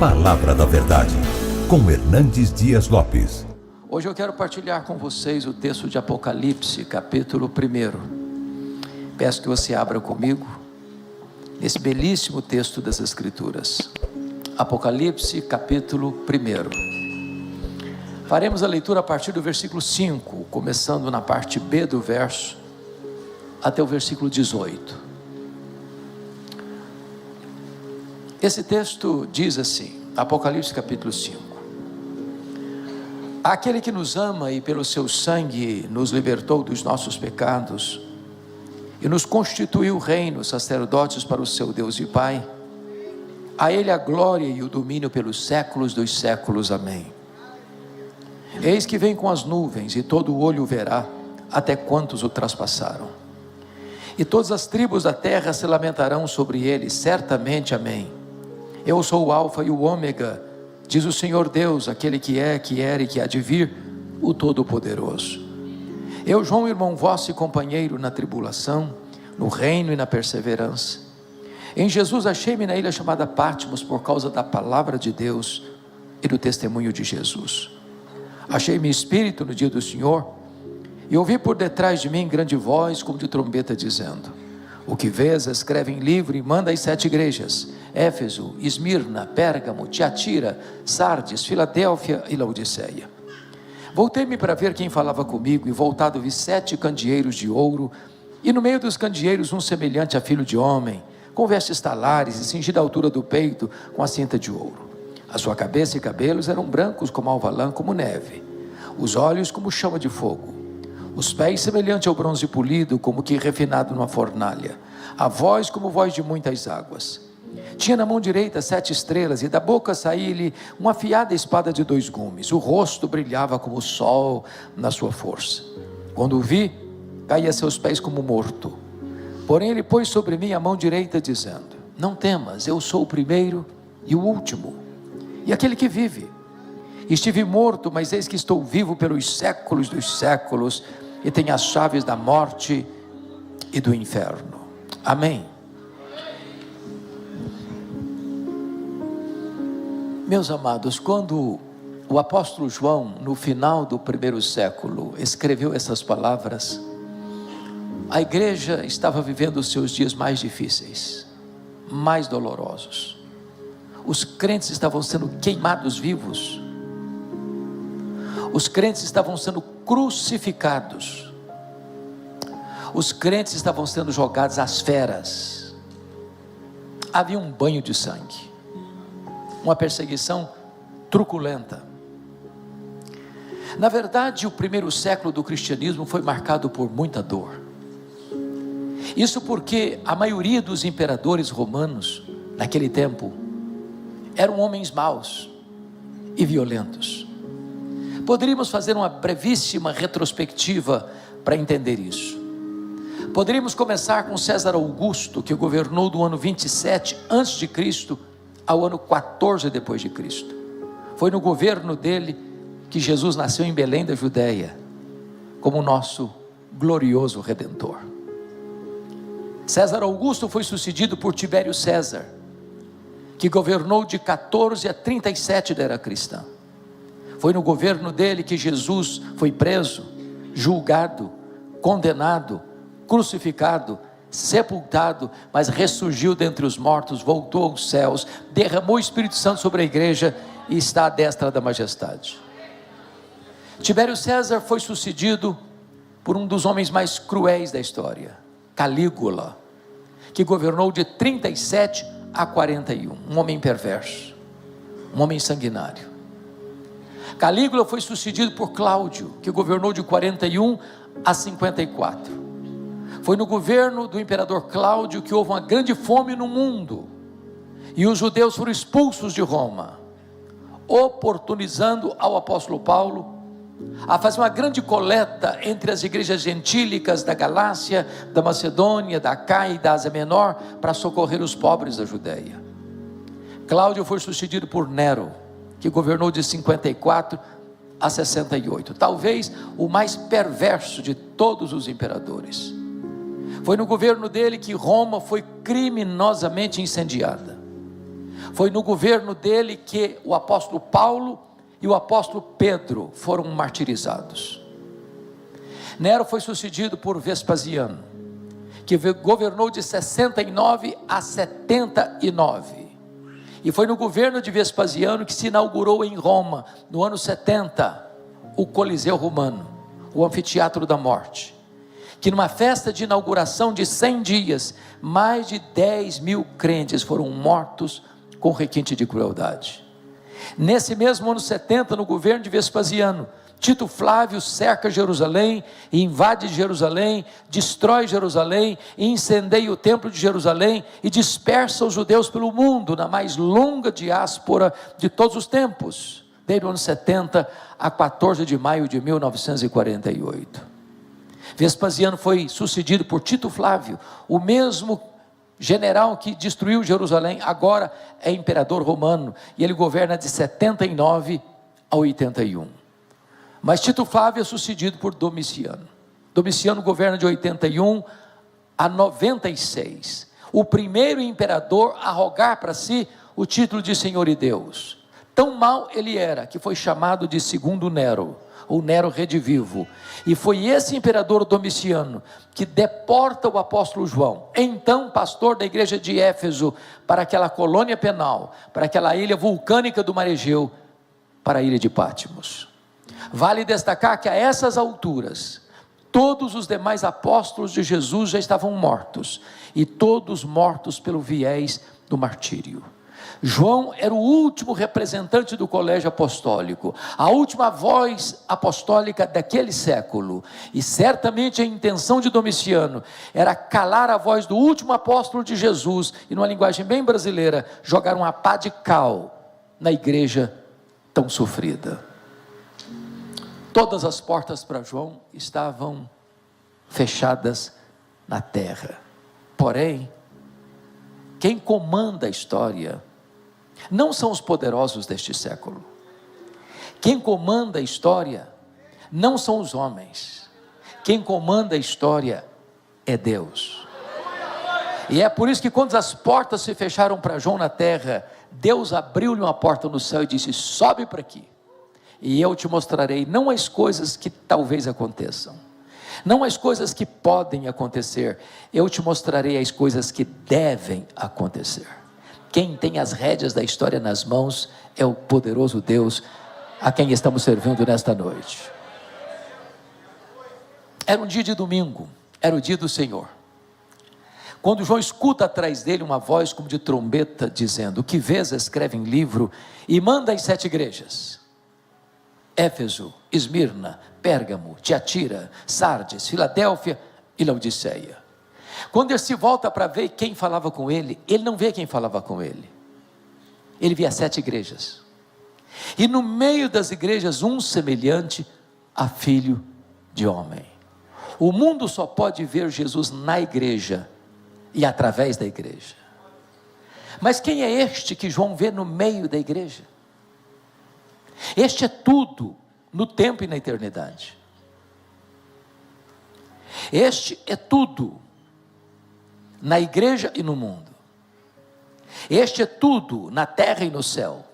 Palavra da Verdade, com Hernandes Dias Lopes. Hoje eu quero partilhar com vocês o texto de Apocalipse, capítulo 1. Peço que você abra comigo esse belíssimo texto das Escrituras. Apocalipse, capítulo 1. Faremos a leitura a partir do versículo 5, começando na parte B do verso, até o versículo 18. Esse texto diz assim, Apocalipse capítulo 5: Aquele que nos ama e pelo seu sangue nos libertou dos nossos pecados e nos constituiu reino, sacerdotes para o seu Deus e Pai, a Ele a glória e o domínio pelos séculos dos séculos. Amém. Eis que vem com as nuvens, e todo olho o verá, até quantos o traspassaram. E todas as tribos da terra se lamentarão sobre ele, certamente. Amém. Eu sou o Alfa e o Ômega, diz o Senhor Deus, aquele que é, que era e que há de vir, o Todo-Poderoso. Eu, João, irmão vosso e companheiro na tribulação, no reino e na perseverança. Em Jesus achei-me na ilha chamada Patmos, por causa da palavra de Deus e do testemunho de Jesus. Achei-me espírito no dia do Senhor, e ouvi por detrás de mim grande voz, como de trombeta, dizendo: o que vês, escreve em livro e manda às 7 igrejas: Éfeso, Esmirna, Pérgamo, Tiatira, Sardes, Filadélfia e Laodiceia. Voltei-me para ver quem falava comigo, e voltado vi 7 candeeiros de ouro, e no meio dos candeeiros um semelhante a filho de homem, com vestes talares e cingido à altura do peito com a cinta de ouro. A sua cabeça e cabelos eram brancos como alva-lã, como neve, os olhos como chama de fogo, os pés semelhante ao bronze polido, como que refinado numa fornalha, a voz como voz de muitas águas. Tinha na mão direita 7 estrelas, e da boca saía-lhe uma afiada espada de 2 gumes. O rosto brilhava como o sol na sua força. Quando o vi, caí a seus pés como morto. Porém ele pôs sobre mim a mão direita, dizendo: não temas, eu sou o primeiro e o último, e aquele que vive. Estive morto, mas eis que estou vivo pelos séculos dos séculos, e tenho as chaves da morte e do inferno. Amém. Meus amados, quando o apóstolo João, no final do 1º século, escreveu essas palavras, a igreja estava vivendo os seus dias mais difíceis, mais dolorosos. Os crentes estavam sendo queimados vivos. Os crentes estavam sendo crucificados. Os crentes estavam sendo jogados às feras. Havia um banho de sangue, uma perseguição truculenta. Na verdade, o 1º século do cristianismo foi marcado por muita dor. Isso porque a maioria dos imperadores romanos, naquele tempo, eram homens maus e violentos. Poderíamos fazer uma brevíssima retrospectiva para entender isso. Poderíamos começar com César Augusto, que governou do ano 27 a.C. ao ano 14 depois de Cristo. Foi no governo dele que Jesus nasceu em Belém da Judéia, como o nosso glorioso Redentor. César Augusto foi sucedido por Tibério César, que governou de 14 a 37 da era cristã. Foi no governo dele que Jesus foi preso, julgado, condenado, crucificado, sepultado, mas ressurgiu dentre os mortos, voltou aos céus, derramou o Espírito Santo sobre a igreja e está à destra da majestade. Tibério César foi sucedido por um dos homens mais cruéis da história, Calígula, que governou de 37 a 41, um homem perverso, um homem sanguinário. Calígula foi sucedido por Cláudio, que governou de 41 a 54. Foi no governo do imperador Cláudio que houve uma grande fome no mundo, e os judeus foram expulsos de Roma, oportunizando ao apóstolo Paulo a fazer uma grande coleta entre as igrejas gentílicas da Galácia, da Macedônia, da Acaia e da Ásia Menor, para socorrer os pobres da Judéia. Cláudio foi sucedido por Nero, que governou de 54 a 68, talvez o mais perverso de todos os imperadores. Foi no governo dele que Roma foi criminosamente incendiada. Foi no governo dele que o apóstolo Paulo e o apóstolo Pedro foram martirizados. Nero foi sucedido por Vespasiano, que governou de 69 a 79. E foi no governo de Vespasiano que se inaugurou em Roma, no ano 70, o Coliseu Romano, o Anfiteatro da Morte. Que numa festa de inauguração de 100 dias, mais de 10 mil crentes foram mortos com requinte de crueldade. Nesse mesmo ano 70, no governo de Vespasiano, Tito Flávio cerca Jerusalém, e invade Jerusalém, destrói Jerusalém, e incendeia o templo de Jerusalém, e dispersa os judeus pelo mundo, na mais longa diáspora de todos os tempos, desde o ano 70 a 14 de maio de 1948. Vespasiano foi sucedido por Tito Flávio, o mesmo general que destruiu Jerusalém, agora é imperador romano, e ele governa de 79 a 81. Mas Tito Flávio é sucedido por Domiciano. Domiciano governa de 81 a 96. O primeiro imperador a rogar para si o título de Senhor e Deus. Tão mau ele era, que foi chamado de segundo Nero, ou Nero redivivo. E foi esse imperador Domiciano que deporta o apóstolo João, então pastor da igreja de Éfeso, para aquela colônia penal, para aquela ilha vulcânica do Mar Egeu, para a ilha de Patmos. Vale destacar que a essas alturas, todos os demais apóstolos de Jesus já estavam mortos, e todos mortos pelo viés do martírio. João era o último representante do colégio apostólico, a última voz apostólica daquele século, e certamente a intenção de Domiciano era calar a voz do último apóstolo de Jesus, e numa linguagem bem brasileira, jogar uma pá de cal na igreja tão sofrida. Todas as portas para João estavam fechadas na terra. Porém, quem comanda a história não são os poderosos deste século. Quem comanda a história não são os homens. Quem comanda a história é Deus. E é por isso que quando as portas se fecharam para João na terra, Deus abriu-lhe uma porta no céu e disse: sobe para aqui, e eu te mostrarei não as coisas que talvez aconteçam, não as coisas que podem acontecer, eu te mostrarei as coisas que devem acontecer. Quem tem as rédeas da história nas mãos é o poderoso Deus a quem estamos servindo nesta noite. Era um dia de domingo, era o dia do Senhor, quando João escuta atrás dele uma voz como de trombeta, dizendo: o que vês escreve em livro e manda às 7 igrejas: Éfeso, Esmirna, Pérgamo, Tiatira, Sardes, Filadélfia e Laodiceia. Quando ele se volta para ver quem falava com ele, ele não vê quem falava com ele, ele via 7 igrejas, e no meio das igrejas um semelhante a filho de homem. O mundo só pode ver Jesus na igreja e através da igreja. Mas quem é este que João vê no meio da igreja? Este é tudo no tempo e na eternidade. Este é tudo na igreja e no mundo. Este é tudo na terra e no céu.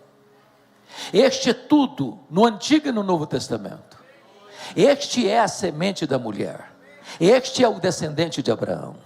Este é tudo no Antigo e no Novo Testamento. Este é a semente da mulher. Este é o descendente de Abraão.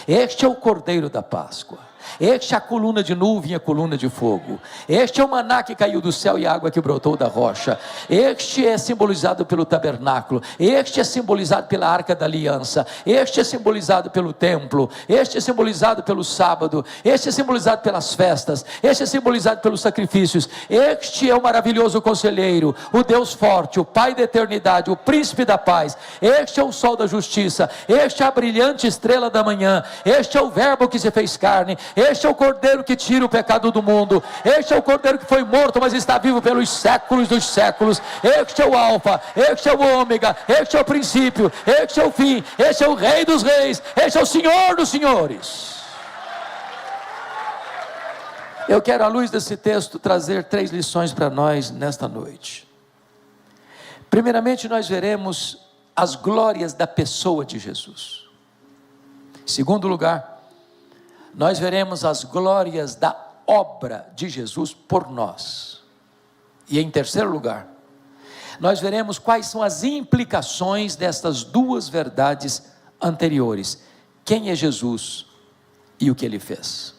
Este é o Cordeiro da Páscoa. Este é a coluna de nuvem e a coluna de fogo. Este é o maná que caiu do céu e a água que brotou da rocha. Este é simbolizado pelo tabernáculo. Este é simbolizado pela arca da aliança. Este é simbolizado pelo templo. Este é simbolizado pelo sábado. Este é simbolizado pelas festas. Este é simbolizado pelos sacrifícios. Este é o maravilhoso conselheiro, o Deus forte, o Pai da eternidade, o príncipe da paz. Este é o sol da justiça. Este é a brilhante estrela da manhã. Este é o verbo que se fez carne. Este é o Cordeiro que tira o pecado do mundo. Este é o Cordeiro que foi morto, mas está vivo pelos séculos dos séculos. Este é o Alfa, este é o Ômega, este é o princípio, este é o fim, este é o Rei dos reis, este é o Senhor dos senhores. Eu quero, à luz desse texto, trazer 3 lições para nós nesta noite. Primeiramente, nós veremos as glórias da pessoa de Jesus. Em segundo lugar, nós veremos as glórias da obra de Jesus por nós. E em terceiro lugar, nós veremos quais são as implicações destas duas verdades anteriores: quem é Jesus e o que ele fez.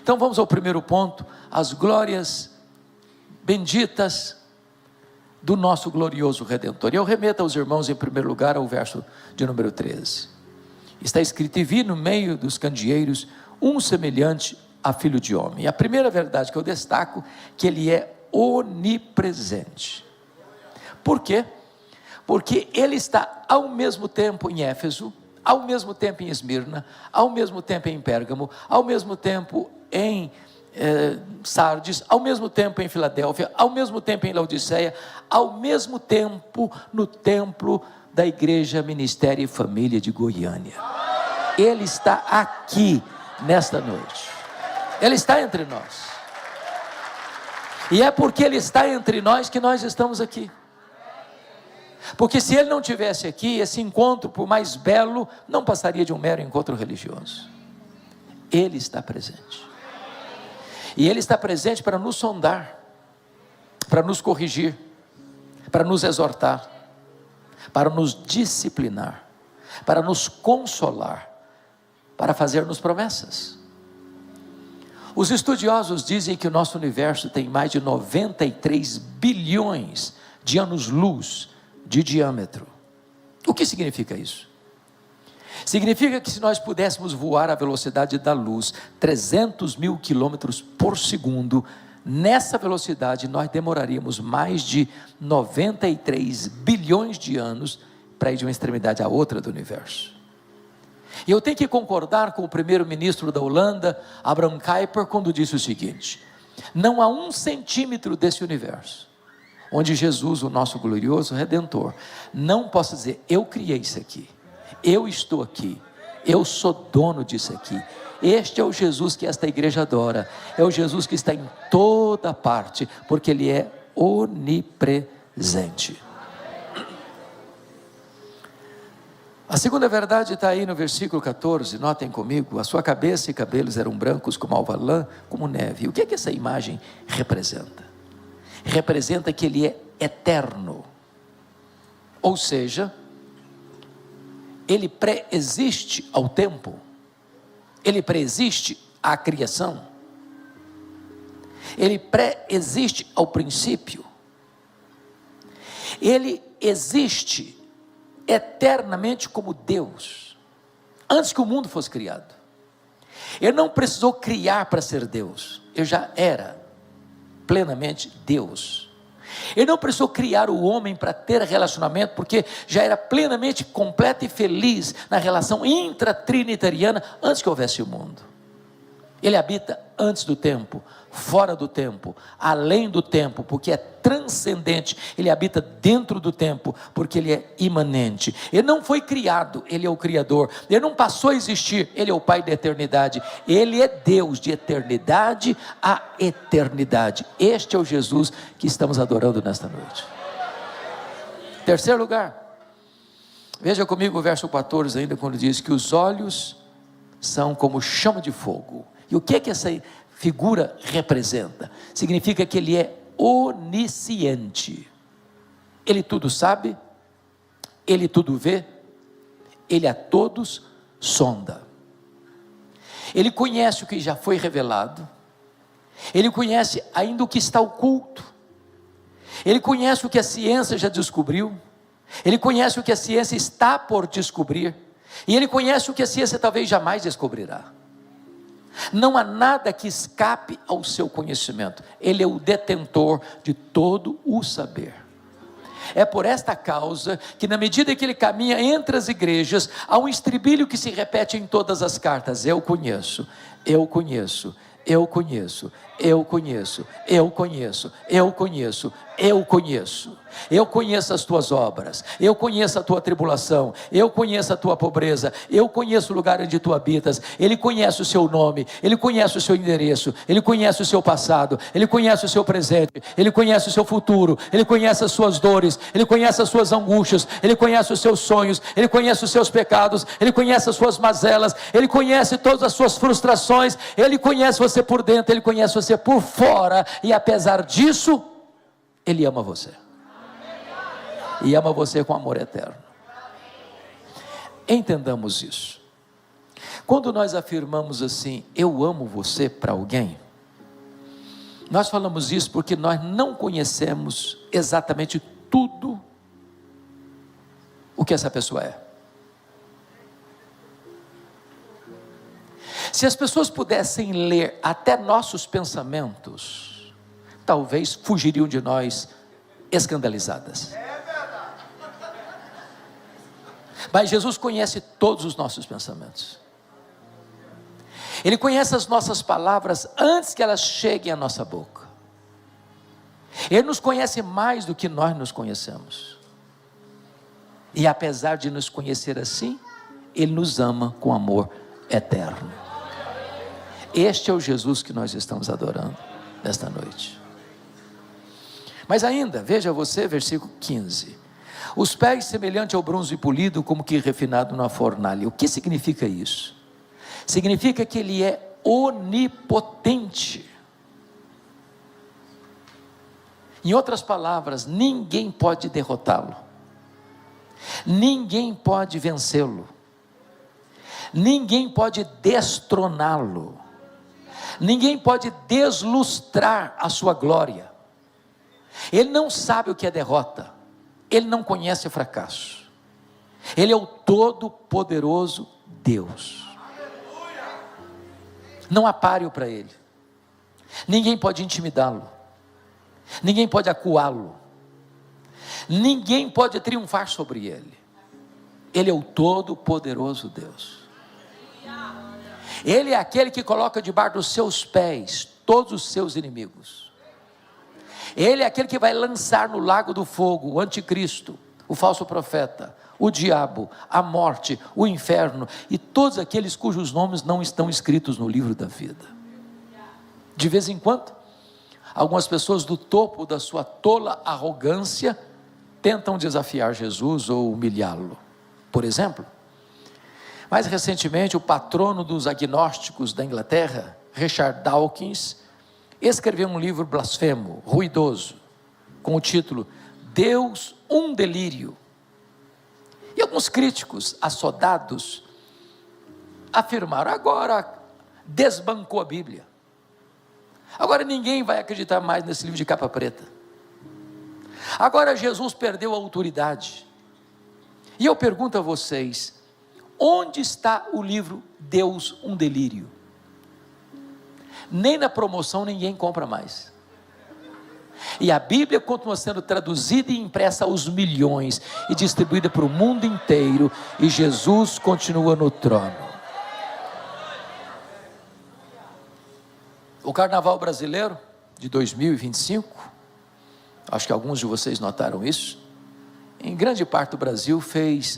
Então vamos ao primeiro ponto, as glórias benditas do nosso glorioso Redentor. E eu remeto aos irmãos em primeiro lugar ao verso de número 13. Está escrito: e vi no meio dos candeeiros um semelhante a filho de homem. E a primeira verdade que eu destaco, que ele é onipresente. Por quê? Porque ele está ao mesmo tempo em Éfeso, ao mesmo tempo em Esmirna, ao mesmo tempo em Pérgamo, ao mesmo tempo em Sardes, ao mesmo tempo em Filadélfia, ao mesmo tempo em Laodiceia, ao mesmo tempo no templo da Igreja Ministério e Família de Goiânia. Ele está aqui nesta noite, ele está entre nós, e é porque ele está entre nós que nós estamos aqui. Porque se ele não estivesse aqui, esse encontro, por mais belo, não passaria de um mero encontro religioso. Ele está presente, e ele está presente para nos sondar, para nos corrigir, para nos exortar, para nos disciplinar, para nos consolar, para fazer-nos promessas. Os estudiosos dizem que o nosso universo tem mais de 93 bilhões de anos-luz de diâmetro. O que significa isso? Significa que se nós pudéssemos voar à velocidade da luz, 300 mil quilômetros por segundo, nessa velocidade nós demoraríamos mais de 93 bilhões de anos para ir de uma extremidade à outra do universo. E eu tenho que concordar com o primeiro-ministro da Holanda, Abraham Kuyper, quando disse o seguinte: não há 1 centímetro desse universo onde Jesus, o nosso glorioso Redentor, não possa dizer: eu criei isso aqui, eu estou aqui, eu sou dono disso aqui. Este é o Jesus que esta igreja adora, é o Jesus que está em toda parte, porque ele é onipresente. A segunda verdade está aí no versículo 14, notem comigo: a sua cabeça e cabelos eram brancos como alva lã, como neve. O que é que essa imagem representa? Representa que ele é eterno, ou seja, ele pré-existe ao tempo, ele pré-existe à criação, ele pré-existe ao princípio, ele existe eternamente como Deus, antes que o mundo fosse criado. Ele não precisou criar para ser Deus, ele já era plenamente Deus. Ele não precisou criar o homem para ter relacionamento, porque já era plenamente completo e feliz na relação intratrinitariana antes que houvesse o mundo. Ele habita antes do tempo, fora do tempo, além do tempo, porque é transcendente. Ele habita dentro do tempo, porque ele é imanente. Ele não foi criado, ele é o Criador. Ele não passou a existir, ele é o Pai da eternidade. Ele é Deus de eternidade a eternidade. Este é o Jesus que estamos adorando nesta noite. Terceiro lugar, veja comigo o verso 14 ainda, quando diz que os olhos são como chama de fogo. E o que é que essa figura representa? Significa que ele é onisciente. Ele tudo sabe, ele tudo vê, ele a todos sonda. Ele conhece o que já foi revelado, ele conhece ainda o que está oculto, ele conhece o que a ciência já descobriu, ele conhece o que a ciência está por descobrir, e ele conhece o que a ciência talvez jamais descobrirá. Não há nada que escape ao seu conhecimento. Ele é o detentor de todo o saber. É por esta causa que, na medida que ele caminha entre as igrejas, há um estribilho que se repete em todas as cartas: eu conheço, eu conheço, eu conheço, eu conheço, eu conheço, eu conheço, eu conheço. Eu conheço as tuas obras, eu conheço a tua tribulação, eu conheço a tua pobreza, eu conheço o lugar onde tu habitas. Ele conhece o seu nome, ele conhece o seu endereço, ele conhece o seu passado, ele conhece o seu presente, ele conhece o seu futuro, ele conhece as suas dores, ele conhece as suas angústias, ele conhece os seus sonhos, ele conhece os seus pecados, ele conhece as suas mazelas, ele conhece todas as suas frustrações, ele conhece você você por dentro, Ele conhece você por fora, e apesar disso, Ele ama você. E ama você com amor eterno. Entendamos isso. Quando nós afirmamos assim, eu amo você para alguém, nós falamos isso porque nós não conhecemos exatamente tudo o que essa pessoa é. Se as pessoas pudessem ler até nossos pensamentos, talvez fugiriam de nós escandalizadas. Mas Jesus conhece todos os nossos pensamentos. Ele conhece as nossas palavras antes que elas cheguem à nossa boca. Ele nos conhece mais do que nós nos conhecemos. E apesar de nos conhecer assim, Ele nos ama com amor eterno. Este é o Jesus que nós estamos adorando nesta noite. Mas ainda, veja você, versículo 15. Os pés semelhante ao bronze polido, como que refinado na fornalha. O que significa isso? Significa que Ele é onipotente. Em outras palavras, ninguém pode derrotá-lo. Ninguém pode vencê-lo. Ninguém pode destroná-lo. Ninguém pode deslustrar a sua glória. Ele não sabe o que é derrota. Ele não conhece fracasso. Ele é o todo-poderoso Deus. Não há páreo para Ele. Ninguém pode intimidá-lo. Ninguém pode acuá-lo. Ninguém pode triunfar sobre Ele. Ele é o todo-poderoso Deus. Ele é aquele que coloca debaixo dos seus pés todos os seus inimigos. Ele é aquele que vai lançar no lago do fogo o anticristo, o falso profeta, o diabo, a morte, o inferno e todos aqueles cujos nomes não estão escritos no livro da vida. De vez em quando, algumas pessoas do topo da sua tola arrogância tentam desafiar Jesus ou humilhá-lo. Por exemplo, mais recentemente, o patrono dos agnósticos da Inglaterra, Richard Dawkins, escreveu um livro blasfemo, ruidoso, com o título Deus, um delírio. E alguns críticos assodados afirmaram, agora desbancou a Bíblia. Agora ninguém vai acreditar mais nesse livro de capa preta. Agora Jesus perdeu a autoridade. E eu pergunto a vocês, onde está o livro Deus, um delírio? Nem na promoção ninguém compra mais. E a Bíblia continua sendo traduzida e impressa aos milhões e distribuída para o mundo inteiro, e Jesus continua no trono. O carnaval brasileiro de 2025, acho que alguns de vocês notaram isso, em grande parte do Brasil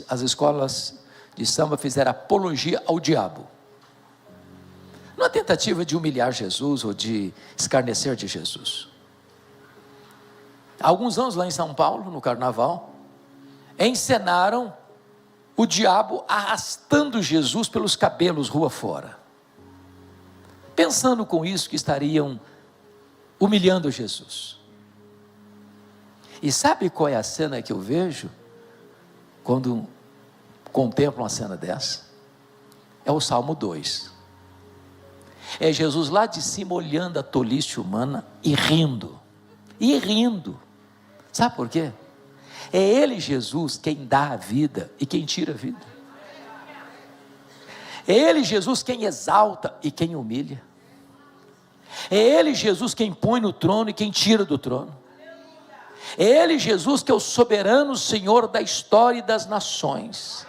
as escolas de samba fizeram apologia ao diabo. Não é tentativa de humilhar Jesus ou de escarnecer de Jesus. Há alguns anos lá em São Paulo, no carnaval, encenaram o diabo arrastando Jesus pelos cabelos rua fora, pensando com isso que estariam humilhando Jesus. E sabe qual é a cena que eu vejo quando contemplo uma cena dessa? É o Salmo 2. É Jesus lá de cima olhando a tolice humana e rindo. E rindo. Sabe por quê? É Ele, Jesus, quem dá a vida e quem tira a vida. É Ele, Jesus, quem exalta e quem humilha. É Ele, Jesus, quem põe no trono e quem tira do trono. É Ele, Jesus, que é o soberano Senhor da história e das nações.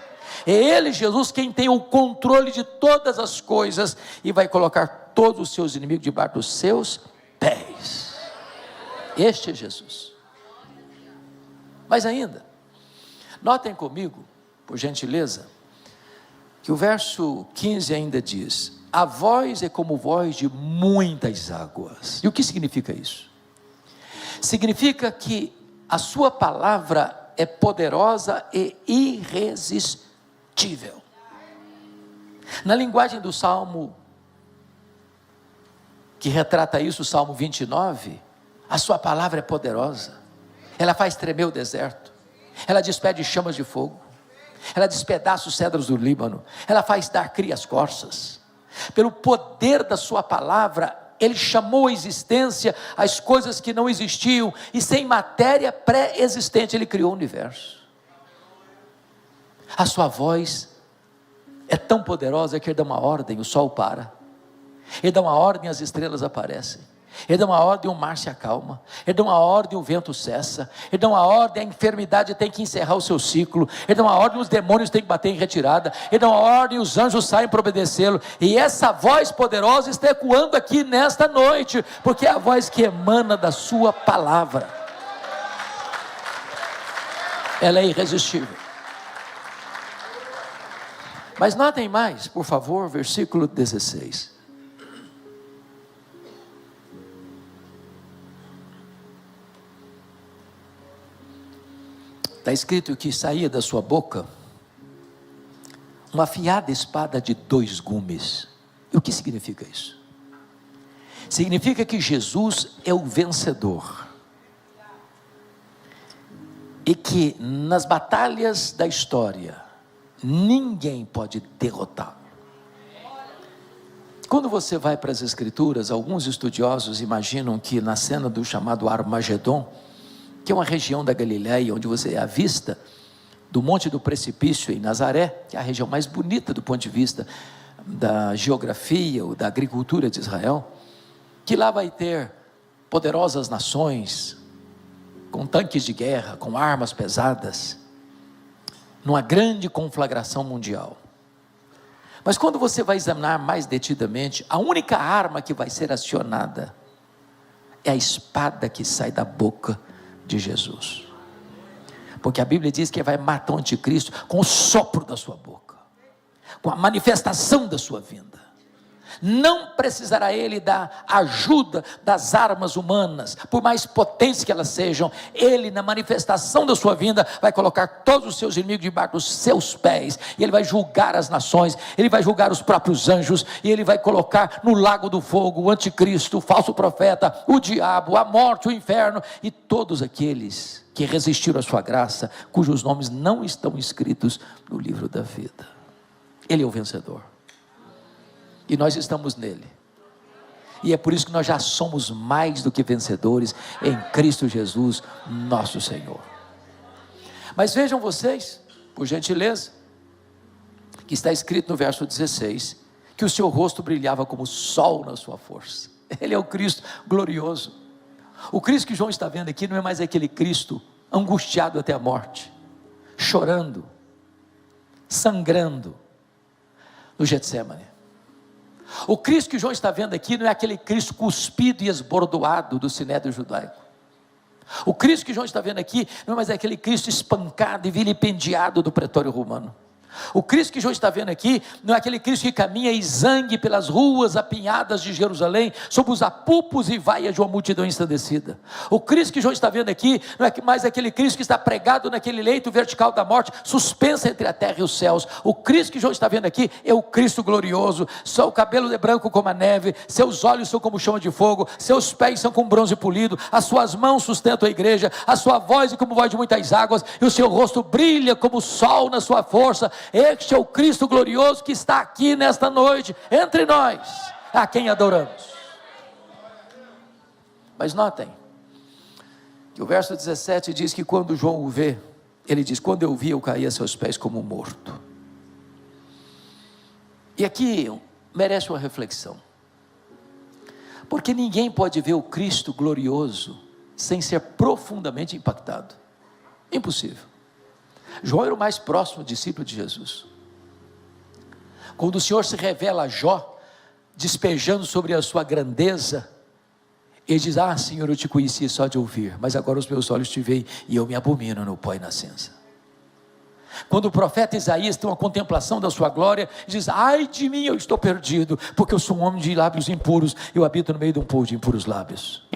É Ele, Jesus, quem tem o controle de todas as coisas e vai colocar todos os seus inimigos debaixo dos seus pés. Este é Jesus. Mas ainda, notem comigo, por gentileza, que o verso 15 ainda diz: a voz é como voz de muitas águas. E o que significa isso? Significa que a sua palavra é poderosa e irresistível. Na linguagem do Salmo que retrata isso, o Salmo 29, a sua palavra é poderosa, ela faz tremer o deserto, ela despede chamas de fogo, ela despedaça os cedros do Líbano, ela faz dar cria as corças. Pelo poder da sua palavra, ele chamou à existência as coisas que não existiam, e sem matéria pré-existente, ele criou o universo. A sua voz é tão poderosa que ele dá uma ordem, o sol para, ele dá uma ordem, as estrelas aparecem, ele dá uma ordem, o mar se acalma, ele dá uma ordem, o vento cessa, ele dá uma ordem, a enfermidade tem que encerrar o seu ciclo, ele dá uma ordem, os demônios têm que bater em retirada, ele dá uma ordem, os anjos saem para obedecê-lo. E essa voz poderosa está ecoando aqui nesta noite, porque é a voz que emana da sua palavra, ela é irresistível. Mas notem mais, por favor, versículo 16. Está escrito que saía da sua boca uma afiada espada de 2 gumes. E o que significa isso? Significa que Jesus é o vencedor, e que nas batalhas da história, ninguém pode derrotá-lo. Quando você vai para as escrituras, alguns estudiosos imaginam que na cena do chamado Armagedon, que é uma região da Galileia, onde você avista do Monte do Precipício em Nazaré, que é a região mais bonita do ponto de vista da geografia ou da agricultura de Israel, que lá vai ter poderosas nações, com tanques de guerra, com armas pesadas, numa grande conflagração mundial. Mas quando você vai examinar mais detidamente, a única arma que vai ser acionada é a espada que sai da boca de Jesus, porque a Bíblia diz que ele vai matar o anticristo com o sopro da sua boca, com a manifestação da sua vinda. Não precisará ele da ajuda das armas humanas, por mais potentes que elas sejam. Ele, na manifestação da sua vinda, vai colocar todos os seus inimigos debaixo dos seus pés, e ele vai julgar as nações, ele vai julgar os próprios anjos, e ele vai colocar no lago do fogo o anticristo, o falso profeta, o diabo, a morte, o inferno, e todos aqueles que resistiram à sua graça, cujos nomes não estão escritos no livro da vida. Ele é o vencedor, e nós estamos nele, e é por isso que nós já somos mais do que vencedores em Cristo Jesus, nosso Senhor. Mas vejam vocês, por gentileza, que está escrito no verso 16, que o seu rosto brilhava como o sol na sua força. Ele é o Cristo glorioso. O Cristo que João está vendo aqui não é mais aquele Cristo angustiado até a morte, chorando, sangrando no Getsêmani. O Cristo que João está vendo aqui não é aquele Cristo cuspido e esbordoado do sinédrio judaico. O Cristo que João está vendo aqui não é mais aquele Cristo espancado e vilipendiado do pretório romano. O Cristo que João está vendo aqui não é aquele Cristo que caminha exangue pelas ruas apinhadas de Jerusalém, sob os apupos e vaias de uma multidão ensandecida. O Cristo que João está vendo aqui não é mais aquele Cristo que está pregado naquele leito vertical da morte, suspensa entre a terra e os céus. O Cristo que João está vendo aqui é o Cristo glorioso. Seu cabelo é branco como a neve, seus olhos são como chama de fogo, seus pés são como bronze polido, as suas mãos sustentam a igreja, a sua voz é como voz de muitas águas, e o seu rosto brilha como o sol na sua força. Este é o Cristo glorioso que está aqui nesta noite, entre nós, a quem adoramos. Mas notem, que o verso 17 diz que quando João o vê, ele diz: quando eu vi, eu caí a seus pés como morto. E aqui merece uma reflexão, porque ninguém pode ver o Cristo glorioso sem ser profundamente impactado. Impossível. João era o mais próximo discípulo de Jesus. Quando o Senhor se revela a Jó, despejando sobre a sua grandeza, ele diz: ah, Senhor, eu te conhecia só de ouvir, mas agora os meus olhos te veem, e eu me abomino no pó e na cinza. Quando o profeta Isaías tem uma contemplação da sua glória, diz: ai de mim, eu estou perdido, porque eu sou um homem de lábios impuros, eu habito no meio de um povo de impuros lábios.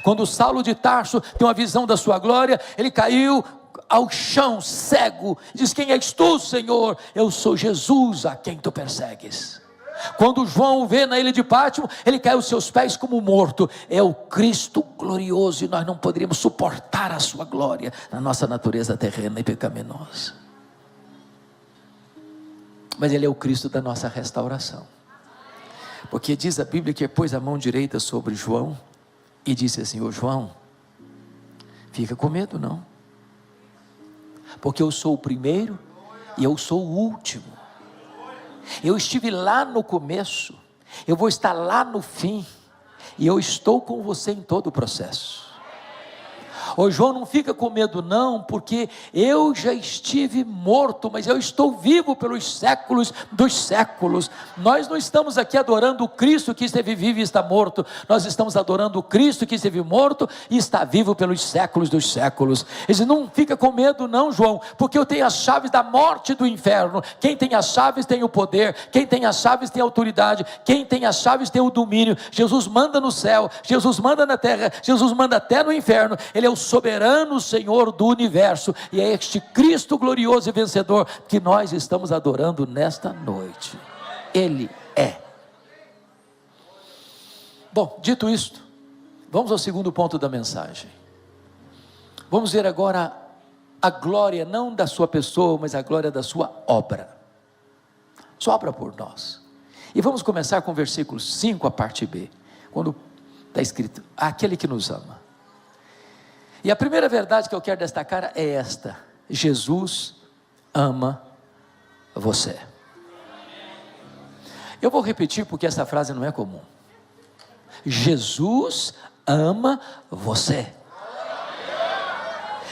Quando Saulo de Tarso tem uma visão da sua glória, ele caiu ao chão cego, diz: quem és tu, Senhor? Eu sou Jesus a quem tu persegues. Quando João o vê na ilha de Pátimo, ele cai aos seus pés como morto. É o Cristo glorioso, e nós não poderíamos suportar a sua glória na nossa natureza terrena e pecaminosa. Mas ele é o Cristo da nossa restauração. Porque diz a Bíblia que pôs a mão direita sobre João e disse assim: ô João, fica com medo não, porque eu sou o primeiro e eu sou o último. Eu estive lá no começo, eu vou estar lá no fim, e eu estou com você em todo o processo. Ô João, não fica com medo não, porque eu já estive morto, mas eu estou vivo pelos séculos dos séculos. Nós não estamos aqui adorando o Cristo que esteve vivo e está morto, nós estamos adorando o Cristo que esteve morto e está vivo pelos séculos dos séculos. Ele diz: não fica com medo não, João, porque eu tenho as chaves da morte e do inferno. Quem tem as chaves tem o poder, quem tem as chaves tem a autoridade, quem tem as chaves tem o domínio. Jesus manda no céu, Jesus manda na terra, Jesus manda até no inferno. Ele é o soberano Senhor do universo, e é este Cristo glorioso e vencedor que nós estamos adorando nesta noite. Ele é. Bom, dito isto, vamos ao segundo ponto da mensagem. Vamos ver agora a glória não da sua pessoa, mas a glória da sua obra. Sua obra por nós. E vamos começar com o versículo 5, a parte B, quando está escrito: aquele que nos ama. E a primeira verdade que eu quero destacar é esta: Jesus ama você. Eu vou repetir porque essa frase não é comum. Jesus ama você.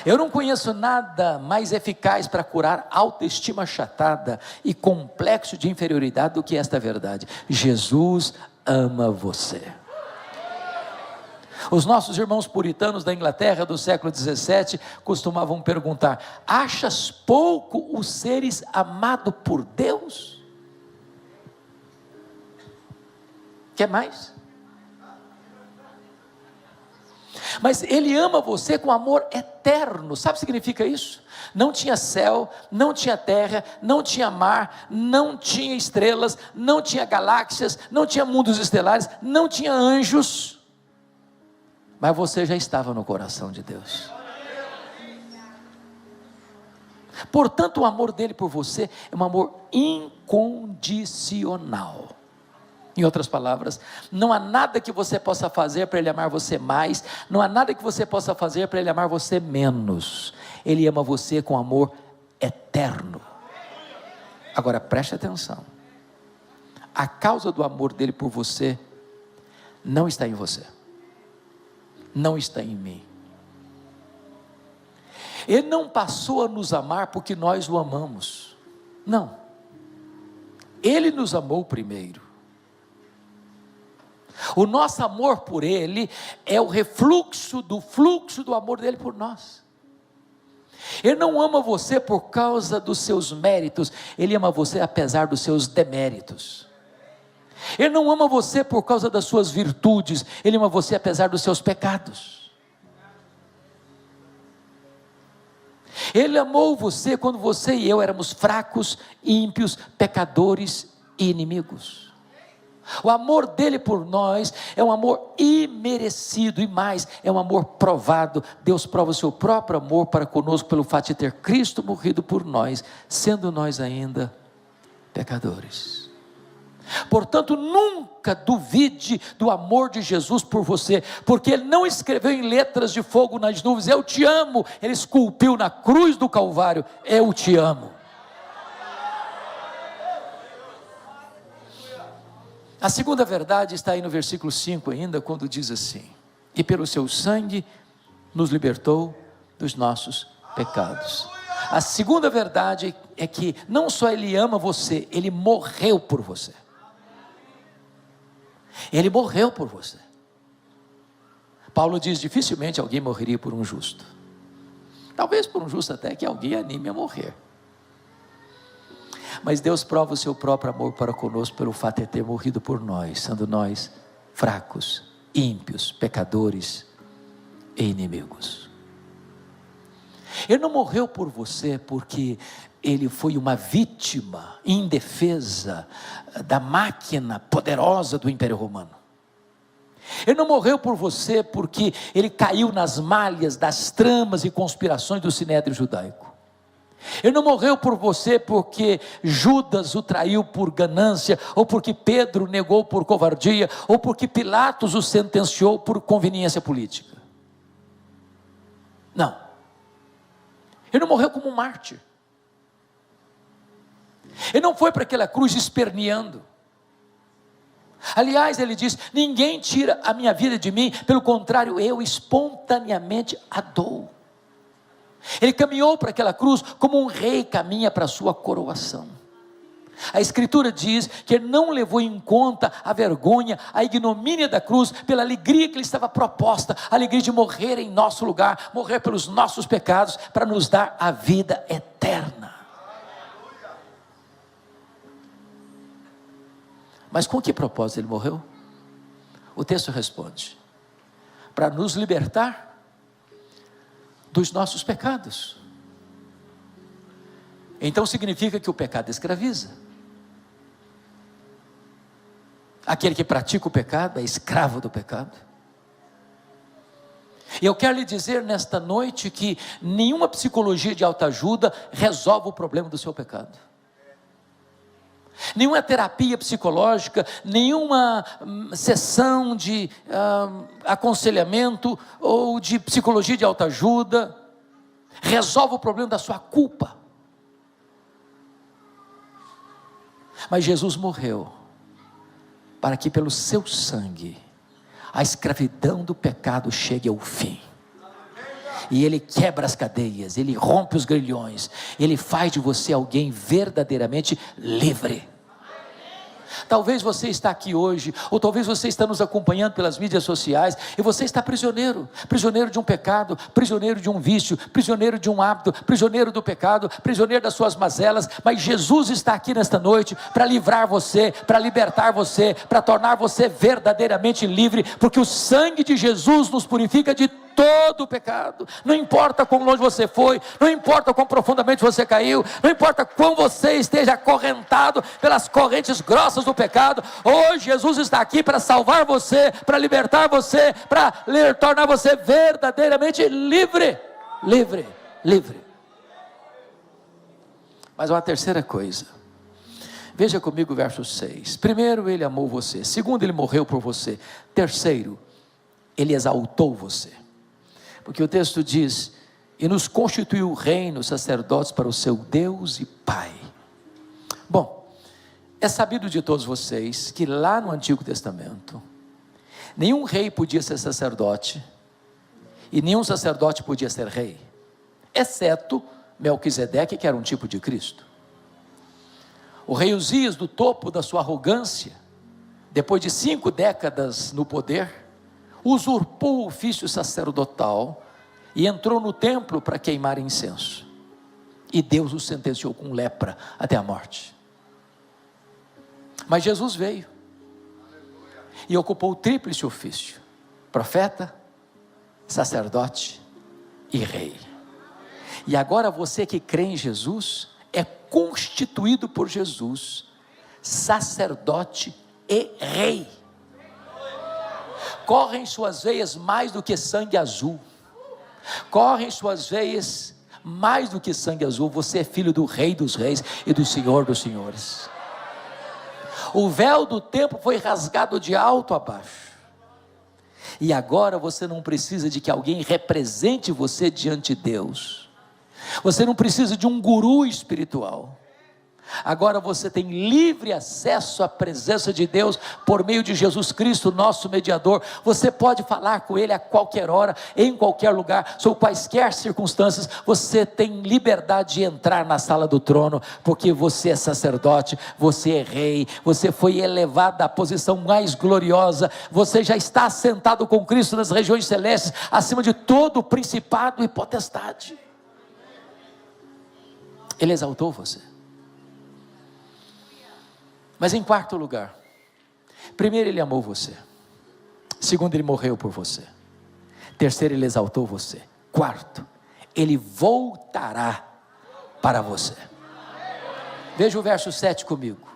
Eu não conheço nada mais eficaz para curar autoestima achatada e complexo de inferioridade do que esta verdade: Jesus ama você. Os nossos irmãos puritanos da Inglaterra do século 17 costumavam perguntar: achas pouco os seres amados por Deus? Quer mais? Mas Ele ama você com amor eterno. Sabe o que significa isso? Não tinha céu, não tinha terra, não tinha mar, não tinha estrelas, não tinha galáxias, não tinha mundos estelares, não tinha anjos, mas você já estava no coração de Deus. Portanto, o amor dele por você é um amor incondicional. Em outras palavras, não há nada que você possa fazer para ele amar você mais, não há nada que você possa fazer para ele amar você menos. Ele ama você com amor eterno. Agora preste atenção: a causa do amor dele por você não está em você, não está em mim. Ele não passou a nos amar porque nós o amamos, não. Ele nos amou primeiro. O nosso amor por Ele é o refluxo do fluxo do amor dele por nós. Ele não ama você por causa dos seus méritos, Ele ama você apesar dos seus deméritos. Ele não ama você por causa das suas virtudes, Ele ama você apesar dos seus pecados. Ele amou você quando você e eu éramos fracos, ímpios, pecadores e inimigos. O amor dele por nós é um amor imerecido, e mais, é um amor provado. Deus prova o seu próprio amor para conosco pelo fato de ter Cristo morrido por nós, sendo nós ainda pecadores. Portanto, nunca duvide do amor de Jesus por você, porque Ele não escreveu em letras de fogo nas nuvens: eu te amo. Ele esculpiu na cruz do Calvário: eu te amo. A segunda verdade está aí no versículo 5 ainda, quando diz assim: e pelo seu sangue nos libertou dos nossos pecados. A segunda verdade é que não só Ele ama você, Ele morreu por você. Ele morreu por você. Paulo diz: dificilmente alguém morreria por um justo. Talvez por um justo até que alguém anime a morrer. Mas Deus prova o seu próprio amor para conosco pelo fato de ter morrido por nós, sendo nós fracos, ímpios, pecadores e inimigos. Ele não morreu por você porque ele foi uma vítima indefesa da máquina poderosa do Império Romano. Ele não morreu por você porque ele caiu nas malhas das tramas e conspirações do sinédrio judaico. Ele não morreu por você porque Judas o traiu por ganância, ou porque Pedro negou por covardia, ou porque Pilatos o sentenciou por conveniência política. Não. Ele não morreu como um mártir. Ele não foi para aquela cruz esperneando. Aliás, ele diz: ninguém tira a minha vida de mim, pelo contrário, eu espontaneamente a dou. Ele caminhou para aquela cruz como um rei caminha para a sua coroação. A Escritura diz que ele não levou em conta a vergonha, a ignomínia da cruz, pela alegria que lhe estava proposta, a alegria de morrer em nosso lugar, morrer pelos nossos pecados, para nos dar a vida eterna. Mas com que propósito ele morreu? O texto responde: para nos libertar dos nossos pecados. Então significa que o pecado escraviza. Aquele que pratica o pecado é escravo do pecado. E eu quero lhe dizer nesta noite que nenhuma psicologia de autoajuda resolve o problema do seu pecado. Nenhuma terapia psicológica, nenhuma sessão de aconselhamento ou de psicologia de autoajuda resolve o problema da sua culpa. Mas Jesus morreu para que pelo seu sangue a escravidão do pecado chegue ao fim. E ele quebra as cadeias, ele rompe os grilhões, ele faz de você alguém verdadeiramente livre. Talvez você está aqui hoje, ou talvez você está nos acompanhando pelas mídias sociais, e você está prisioneiro de um pecado, prisioneiro de um vício, prisioneiro de um hábito, prisioneiro do pecado, prisioneiro das suas mazelas, mas Jesus está aqui nesta noite para livrar você, para libertar você, para tornar você verdadeiramente livre, porque o sangue de Jesus nos purifica de todo o pecado. Não importa quão longe você foi, não importa quão profundamente você caiu, não importa quão você esteja acorrentado pelas correntes grossas do pecado, hoje Jesus está aqui para salvar você, para libertar você, para tornar você verdadeiramente livre. Mas uma terceira coisa, veja comigo o verso 6, primeiro ele amou você, segundo ele morreu por você, terceiro, ele exaltou você. Porque o texto diz: e nos constituiu reino, sacerdotes para o seu Deus e Pai. Bom, é sabido de todos vocês que lá no Antigo Testamento, nenhum rei podia ser sacerdote, e nenhum sacerdote podia ser rei, exceto Melquisedeque, que era um tipo de Cristo. O rei Uzias, do topo da sua arrogância, depois de 5 décadas no poder, usurpou o ofício sacerdotal e entrou no templo para queimar incenso, e Deus o sentenciou com lepra até a morte. Mas Jesus veio e ocupou o tríplice ofício: profeta, sacerdote e rei. E agora você que crê em Jesus é constituído por Jesus sacerdote e rei. Corre em suas veias mais do que sangue azul, corre em suas veias mais do que sangue azul. Você é filho do Rei dos Reis e do Senhor dos Senhores. O véu do templo foi rasgado de alto a baixo, e agora você não precisa de que alguém represente você diante de Deus, você não precisa de um guru espiritual. Agora você tem livre acesso à presença de Deus por meio de Jesus Cristo, nosso mediador. Você pode falar com Ele a qualquer hora, em qualquer lugar, sob quaisquer circunstâncias. Você tem liberdade de entrar na sala do trono, porque você é sacerdote, você é rei, você foi elevado à posição mais gloriosa, você já está sentado com Cristo nas regiões celestes, acima de todo principado e potestade. Ele exaltou você. Mas em quarto lugar, primeiro ele amou você, segundo ele morreu por você, terceiro ele exaltou você, quarto, Ele voltará para você. Veja o verso 7 comigo.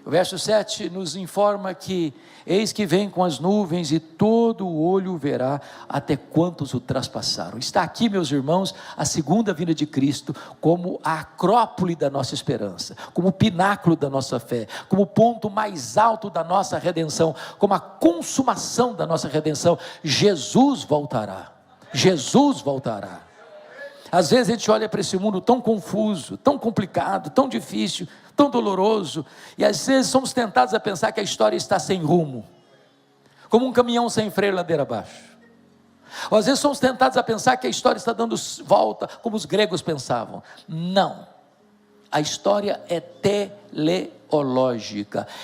O verso 7 nos informa que: eis que vem com as nuvens, e todo o olho verá, até quantos o traspassaram. Está aqui, meus irmãos, a segunda vinda de Cristo, como a acrópole da nossa esperança, como o pináculo da nossa fé, como o ponto mais alto da nossa redenção, como a consumação da nossa redenção. Jesus voltará. Jesus voltará. Às vezes a gente olha para esse mundo tão confuso, tão complicado, tão difícil, tão doloroso, e às vezes somos tentados a pensar que a história está sem rumo, como um caminhão sem freio ladeira abaixo. Ou às vezes somos tentados a pensar que a história está dando volta, como os gregos pensavam. Não, a história é teleológica,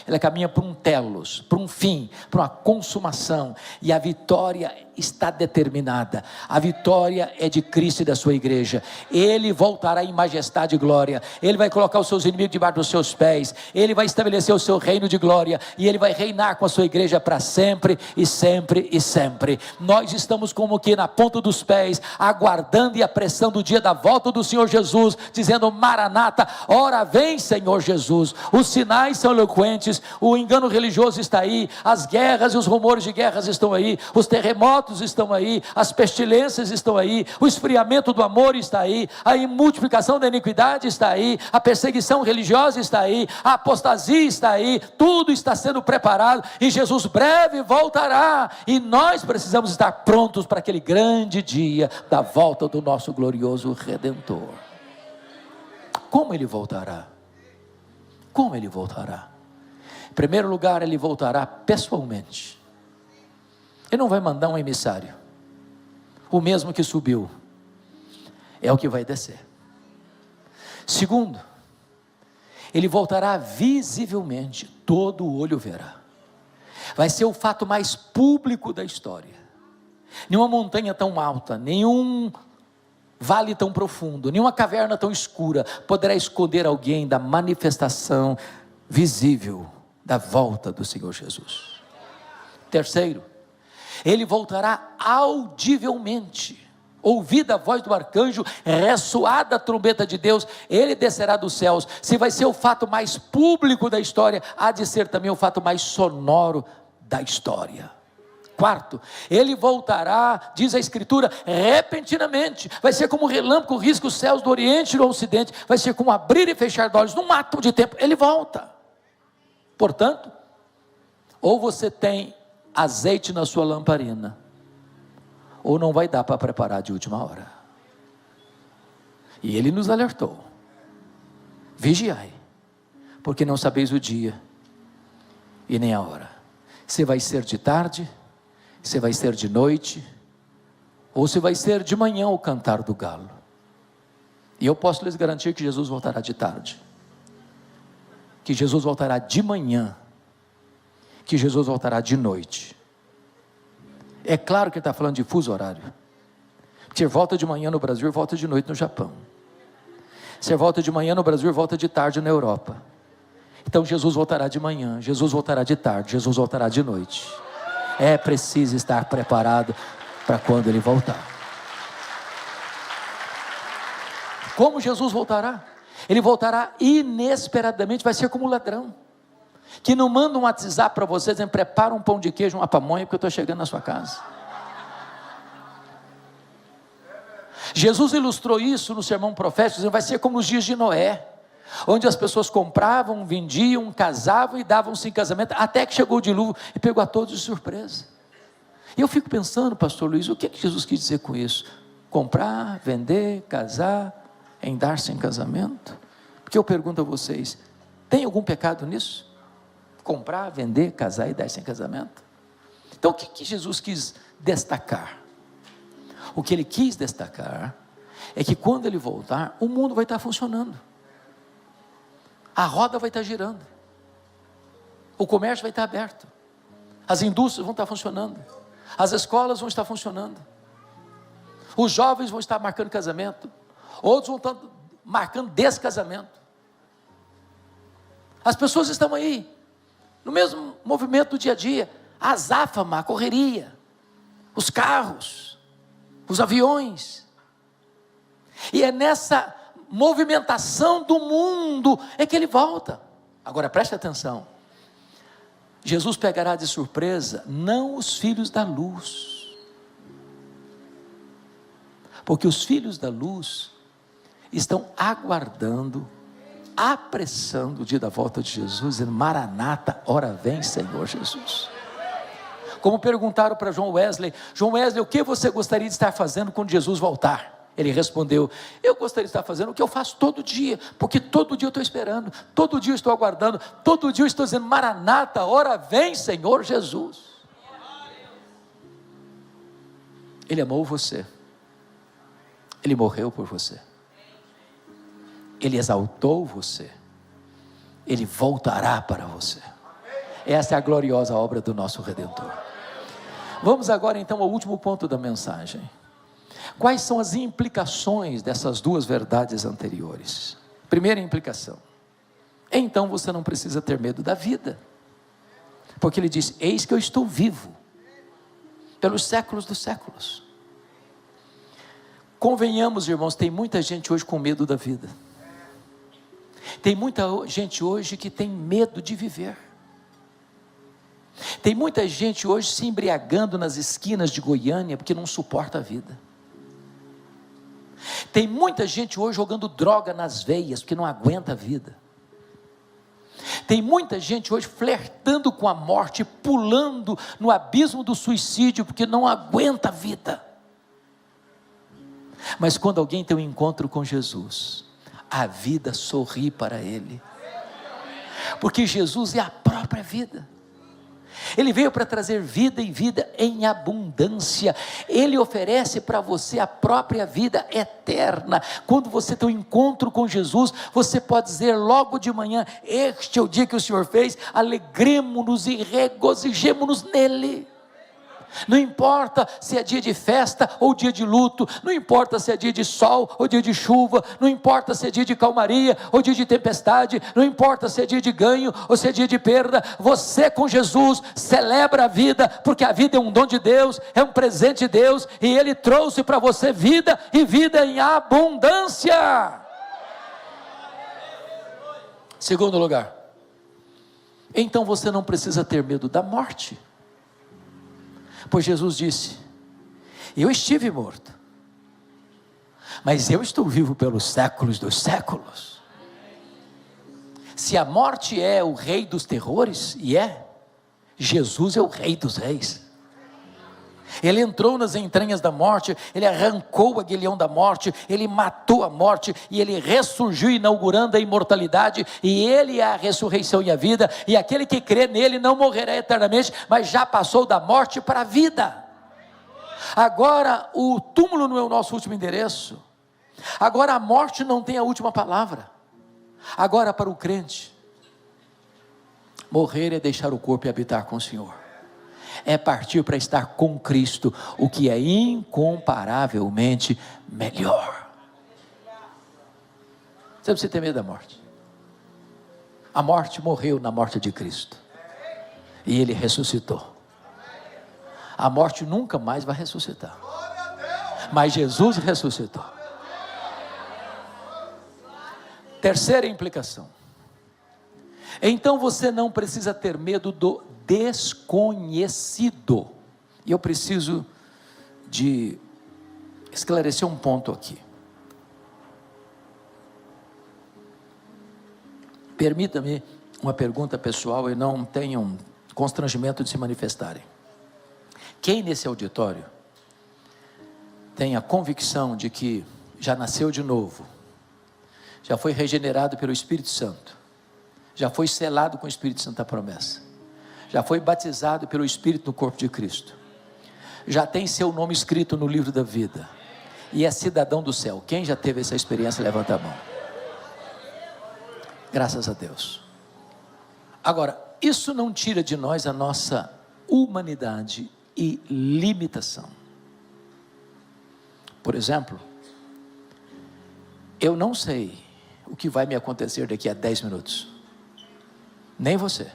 ela caminha para um telos, para um fim, para uma consumação, e a vitória está determinada. A vitória é de Cristo e da sua igreja. Ele voltará em majestade e glória. Ele vai colocar os seus inimigos debaixo dos seus pés. Ele vai estabelecer o seu reino de glória, e ele vai reinar com a sua igreja para sempre e sempre e sempre. Nós estamos como que na ponta dos pés, aguardando e apressando o dia da volta do Senhor Jesus, dizendo: Maranata, ora vem, Senhor Jesus. Os sinais são eloquentes, o engano religioso está aí, as guerras e os rumores de guerras estão aí, os terremotos estão aí, as pestilências estão aí, o esfriamento do amor está aí, a multiplicação da iniquidade está aí, a perseguição religiosa está aí, a apostasia está aí, tudo está sendo preparado, e Jesus breve voltará, e nós precisamos estar prontos para aquele grande dia da volta do nosso glorioso Redentor. Como ele voltará? Como ele voltará? Em primeiro lugar, ele voltará pessoalmente. Ele não vai mandar um emissário. O mesmo que subiu é o que vai descer. Segundo, ele voltará visivelmente, todo o olho verá. Vai ser o fato mais público da história. Nenhuma montanha tão alta, nenhum vale tão profundo, nenhuma caverna tão escura poderá esconder alguém da manifestação visível da volta do Senhor Jesus. Terceiro, ele voltará audivelmente. Ouvida a voz do arcanjo, ressoada a trombeta de Deus, ele descerá dos céus. Se vai ser o fato mais público da história, há de ser também o fato mais sonoro da história. Quarto, ele voltará, diz a Escritura, repentinamente. Vai ser como um relâmpago, risca os céus do oriente e do ocidente. Vai ser como abrir e fechar de olhos, num ato de tempo, ele volta. Portanto, ou você tem azeite na sua lamparina, ou não vai dar para preparar de última hora. E ele nos alertou: vigiai, porque não sabeis o dia e nem a hora. Se vai ser de tarde, se vai ser de noite, ou se vai ser de manhã o cantar do galo. E eu posso lhes garantir que Jesus voltará de tarde, que Jesus voltará de manhã, que Jesus voltará de noite. É claro que ele está falando de fuso horário. Você volta de manhã no Brasil e volta de noite no Japão. Você volta de manhã no Brasil e volta de tarde na Europa. Então Jesus voltará de manhã, Jesus voltará de tarde, Jesus voltará de noite. É preciso estar preparado para quando ele voltar. Como Jesus voltará? Ele voltará inesperadamente, vai ser como um ladrão que não manda um WhatsApp para você dizendo: prepara um pão de queijo, uma pamonha, porque eu estou chegando na sua casa. Jesus ilustrou isso no sermão profético, dizendo: vai ser como nos dias de Noé, onde as pessoas compravam, vendiam, casavam e davam-se em casamento, até que chegou o dilúvio e pegou a todos de surpresa. E eu fico pensando, pastor Luiz, o que Jesus quis dizer com isso? Comprar, vender, casar, em dar-se em casamento? Porque eu pergunto a vocês, tem algum pecado nisso? Comprar, vender, casar e dar-se em casamento? Então o que Jesus quis destacar? O que ele quis destacar é que quando ele voltar, o mundo vai estar funcionando, a roda vai estar girando, o comércio vai estar aberto, as indústrias vão estar funcionando, as escolas vão estar funcionando, os jovens vão estar marcando casamento, outros vão estar marcando descasamento. As pessoas estão aí, no mesmo movimento do dia a dia, a azáfama, a correria, os carros, os aviões, E é nessa movimentação do mundo é que ele volta. Agora preste atenção, Jesus pegará de surpresa não os filhos da luz, porque os filhos da luz estão aguardando, apressando o dia da volta de Jesus, dizendo: Maranata, ora vem Senhor Jesus. Como perguntaram para João Wesley: João Wesley, o que você gostaria de estar fazendo quando Jesus voltar? Ele respondeu: eu gostaria de estar fazendo o que eu faço todo dia, porque todo dia eu estou esperando, todo dia eu estou aguardando, todo dia eu estou dizendo: Maranata, ora vem Senhor Jesus. Ele amou você, Ele morreu por você, Ele exaltou você, Ele voltará para você. Essa é a gloriosa obra do nosso Redentor. Vamos agora então ao último ponto da mensagem. Quais são as implicações dessas duas verdades anteriores? Primeira implicação: então você não precisa ter medo da vida, porque ele diz: eis que eu estou vivo pelos séculos dos séculos. Convenhamos, irmãos, tem muita gente hoje com medo da vida, tem muita gente hoje que tem medo de viver, tem muita gente hoje se embriagando nas esquinas de Goiânia porque não suporta a vida. Tem muita gente hoje jogando droga nas veias porque não aguenta a vida. Tem muita gente hoje flertando com a morte, pulando no abismo do suicídio porque não aguenta a vida. Mas quando alguém tem um encontro com Jesus, a vida sorri para ele, porque Jesus é a própria vida. Ele veio para trazer vida e vida em abundância. Ele oferece para você a própria vida eterna. Quando você tem um encontro com Jesus, você pode dizer logo de manhã: este é o dia que o Senhor fez, alegremo-nos e regozijemo-nos nele. Não importa se é dia de festa ou dia de luto, não importa se é dia de sol ou dia de chuva, não importa se é dia de calmaria ou dia de tempestade, não importa se é dia de ganho ou se é dia de perda, você com Jesus celebra a vida, porque a vida é um dom de Deus, é um presente de Deus, e Ele trouxe para você vida, e vida em abundância. Segundo lugar, então você não precisa ter medo da morte, pois Jesus disse: eu estive morto, mas eu estou vivo pelos séculos dos séculos. Se a morte é o rei dos terrores, e Jesus é o rei dos reis. Ele entrou nas entranhas da morte, ele arrancou o aguilhão da morte, ele matou a morte, e ele ressurgiu, inaugurando a imortalidade, e ele é a ressurreição e a vida, e aquele que crê nele não morrerá eternamente, mas já passou da morte para a vida. Agora o túmulo não é o nosso último endereço, agora a morte não tem a última palavra. Agora, para o crente, morrer é deixar o corpo e habitar com o Senhor, é partir para estar com Cristo, o que é incomparavelmente melhor. Você não precisa ter medo da morte. A morte morreu na morte de Cristo, e Ele ressuscitou. A morte nunca mais vai ressuscitar, mas Jesus ressuscitou. Terceira implicação: então você não precisa ter medo do desconhecido. E eu preciso de esclarecer um ponto aqui. Permita-me uma pergunta pessoal, e não tenham constrangimento de se manifestarem. Quem nesse auditório tem a convicção de que já nasceu de novo, já foi regenerado pelo Espírito Santo, já foi selado com o Espírito Santo a promessa, já foi batizado pelo Espírito no corpo de Cristo, já tem seu nome escrito no livro da vida, e é cidadão do céu? Quem já teve essa experiência, levanta a mão. Graças a Deus. Agora, isso não tira de nós a nossa humanidade e limitação. Por exemplo, eu não sei o que vai me acontecer daqui a 10 minutos, nem você.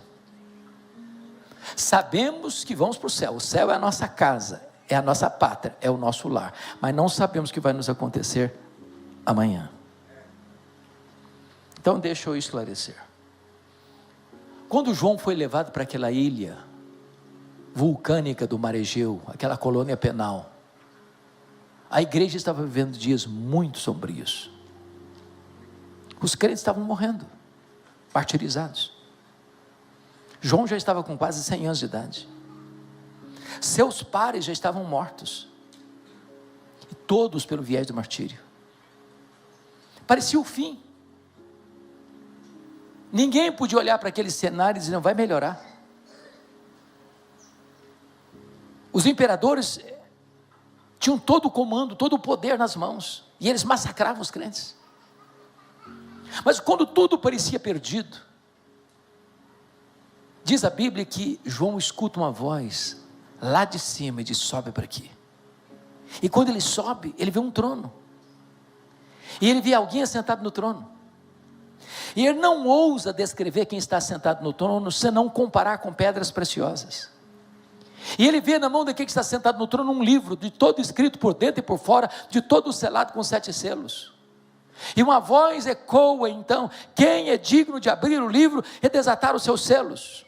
Sabemos que vamos para o céu é a nossa casa, é a nossa pátria, é o nosso lar, mas não sabemos o que vai nos acontecer amanhã. Então deixa eu esclarecer. Quando João foi levado para aquela ilha vulcânica do Mar Egeu, aquela colônia penal, a igreja estava vivendo dias muito sombrios. Os crentes estavam morrendo, martirizados. João já estava com quase 100 anos de idade. Seus pares já estavam mortos. E todos pelo viés do martírio. Parecia o fim. Ninguém podia olhar para aquele cenário e dizer, não vai melhorar. Os imperadores tinham todo o comando, todo o poder nas mãos. E eles massacravam os crentes. Mas quando tudo parecia perdido, diz a Bíblia que João escuta uma voz lá de cima e diz, sobe para aqui. E quando ele sobe, ele vê um trono. E ele vê alguém assentado no trono. E ele não ousa descrever quem está sentado no trono, senão comparar com pedras preciosas. E ele vê na mão daquele que está sentado no trono um livro, de todo escrito por dentro e por fora, de todo selado com 7 selos. E uma voz ecoa então, quem é digno de abrir o livro e desatar os seus selos?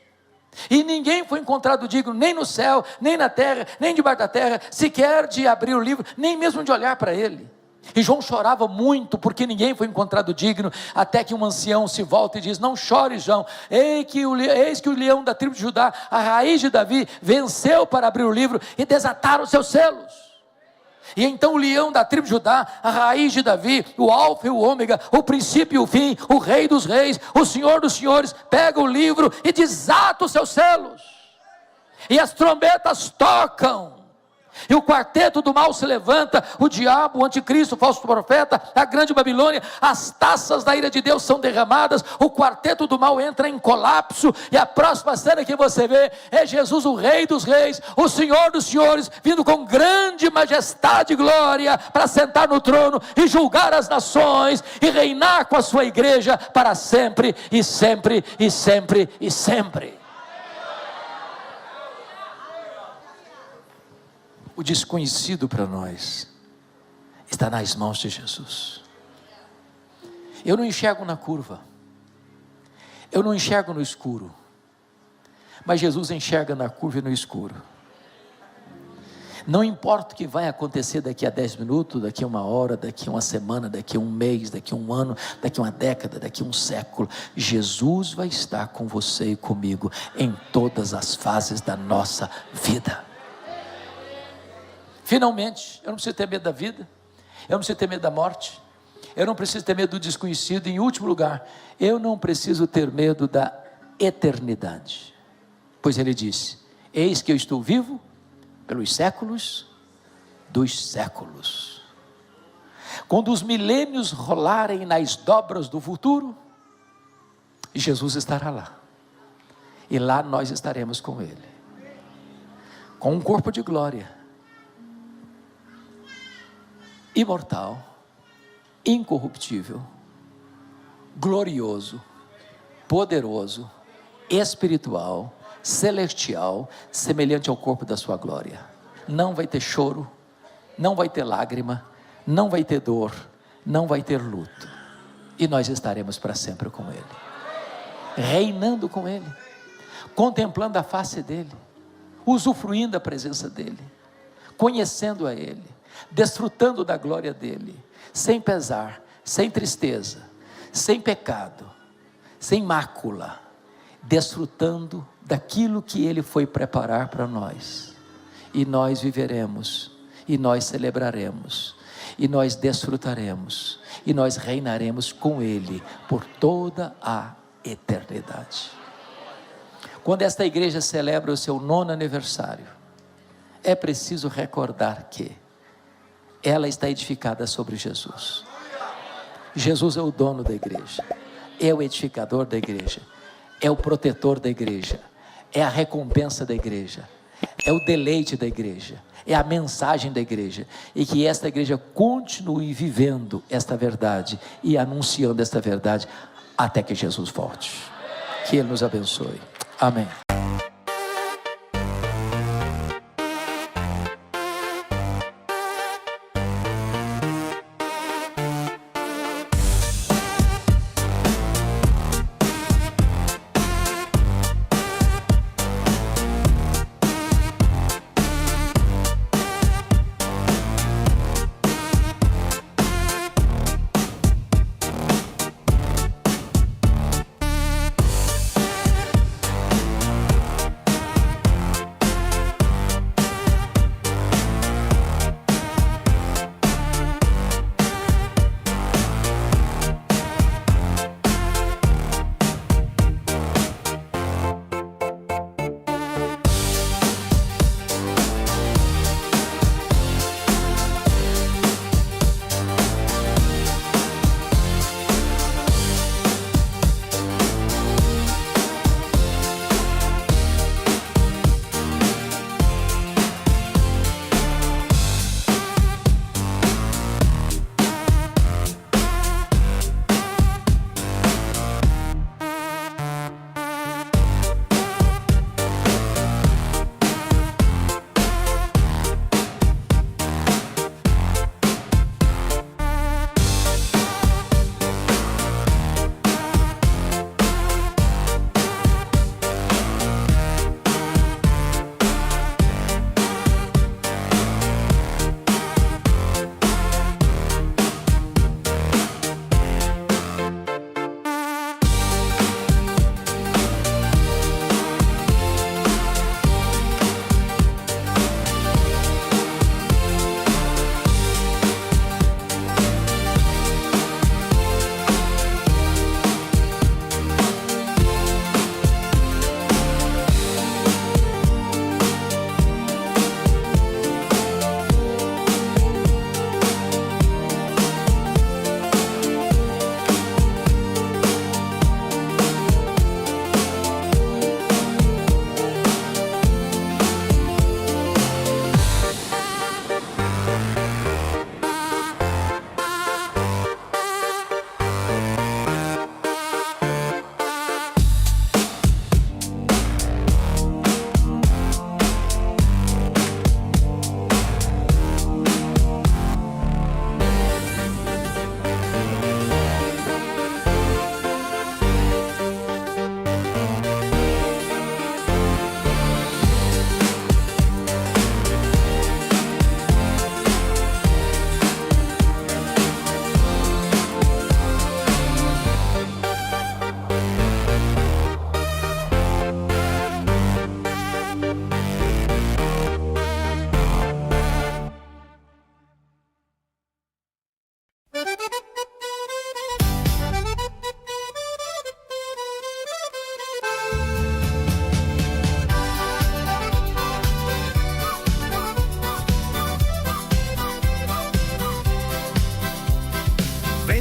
E ninguém foi encontrado digno, nem no céu, nem na terra, nem debaixo da terra, sequer de abrir o livro, nem mesmo de olhar para ele. E João chorava muito, porque ninguém foi encontrado digno, até que um ancião se volta e diz, não chore, João, eis que o leão da tribo de Judá, a raiz de Davi, venceu para abrir o livro e desatar os seus selos. E então o leão da tribo de Judá, a raiz de Davi, o alfa e o ômega, o princípio e o fim, o rei dos reis, o senhor dos senhores, pega o livro e desata os seus selos. E as trombetas tocam. E o quarteto do mal se levanta, o diabo, o anticristo, o falso profeta, a grande Babilônia, as taças da ira de Deus são derramadas, o quarteto do mal entra em colapso, e a próxima cena que você vê, é Jesus o rei dos reis, o senhor dos senhores, vindo com grande majestade e glória, para sentar no trono, e julgar as nações, e reinar com a sua igreja, para sempre, e sempre, e sempre, e sempre. O desconhecido para nós está nas mãos de Jesus. Eu não enxergo na curva, eu não enxergo no escuro, mas Jesus enxerga na curva e no escuro. Não importa o que vai acontecer daqui a 10 minutos, daqui a 1 hora, daqui a 1 semana, daqui a 1 mês, daqui a 1 ano, daqui a 1 década, daqui a 1 século, Jesus vai estar com você e comigo em todas as fases da nossa vida. Finalmente, eu não preciso ter medo da vida, eu não preciso ter medo da morte, eu não preciso ter medo do desconhecido. Em último lugar, eu não preciso ter medo da eternidade, pois ele disse, eis que eu estou vivo pelos séculos dos séculos. Quando os milênios rolarem nas dobras do futuro, Jesus estará lá, e lá nós estaremos com ele, com um corpo de glória, imortal, incorruptível, glorioso, poderoso, espiritual, celestial, semelhante ao corpo da sua glória. Não vai ter choro, não vai ter lágrima, não vai ter dor, não vai ter luto, e nós estaremos para sempre com ele, reinando com ele, contemplando a face dele, usufruindo da presença dele, conhecendo a ele, desfrutando da glória dele, sem pesar, sem tristeza, sem pecado, sem mácula, desfrutando daquilo que ele foi preparar para nós, e nós viveremos, e nós celebraremos, e nós desfrutaremos, e nós reinaremos com ele por toda a eternidade. Quando esta igreja celebra o seu 9º aniversário, é preciso recordar que ela está edificada sobre Jesus. Jesus é o dono da igreja, é o edificador da igreja, é o protetor da igreja, é a recompensa da igreja, é o deleite da igreja, é a mensagem da igreja, e que esta igreja continue vivendo esta verdade e anunciando esta verdade até que Jesus volte. Que ele nos abençoe. Amém.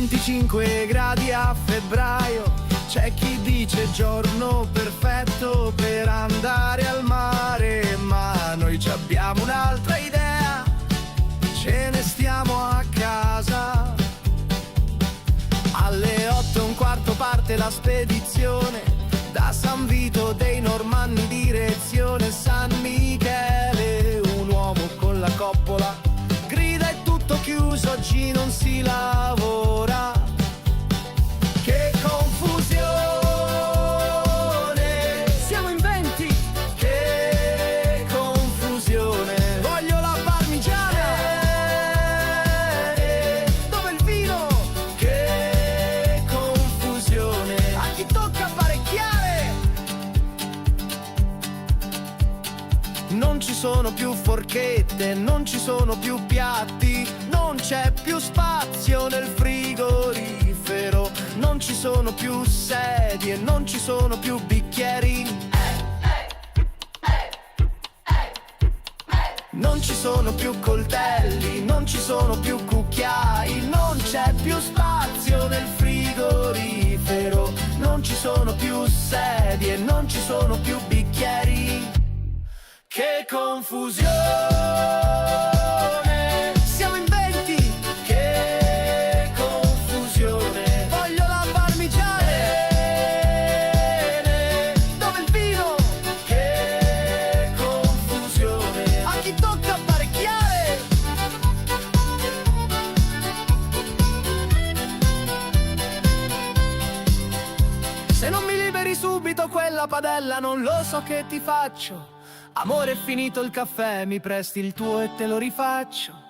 25 gradi a febbraio, c'è chi dice giorno perfetto per andare al mare, ma noi ci abbiamo un'altra idea, ce ne stiamo a casa. Alle 8:15 parte la spedizione, da San Vito dei Normanni direzione San Michele. Un uomo con la coppola grida è tutto chiuso, oggi non si lavora. Che confusione, siamo in 20. Che confusione, voglio la parmigiana. Dove il vino? Che confusione, a chi tocca apparecchiare. Non ci sono più forchette, non ci sono più piatti, non c'è più spazio nel frigorifero, non ci sono più sedie, non ci sono più bicchieri. Non ci sono più coltelli, non ci sono più cucchiai, non c'è più spazio nel frigorifero, non ci sono più sedie, non ci sono più bicchieri. Che confusione, siamo in 20. Che confusione, voglio la parmigiana. Dove il vino? Che confusione, a chi tocca apparecchiare. Se non mi liberi subito quella padella, non lo so che ti faccio. Amore, è finito il caffè, mi presti il tuo e te lo rifaccio.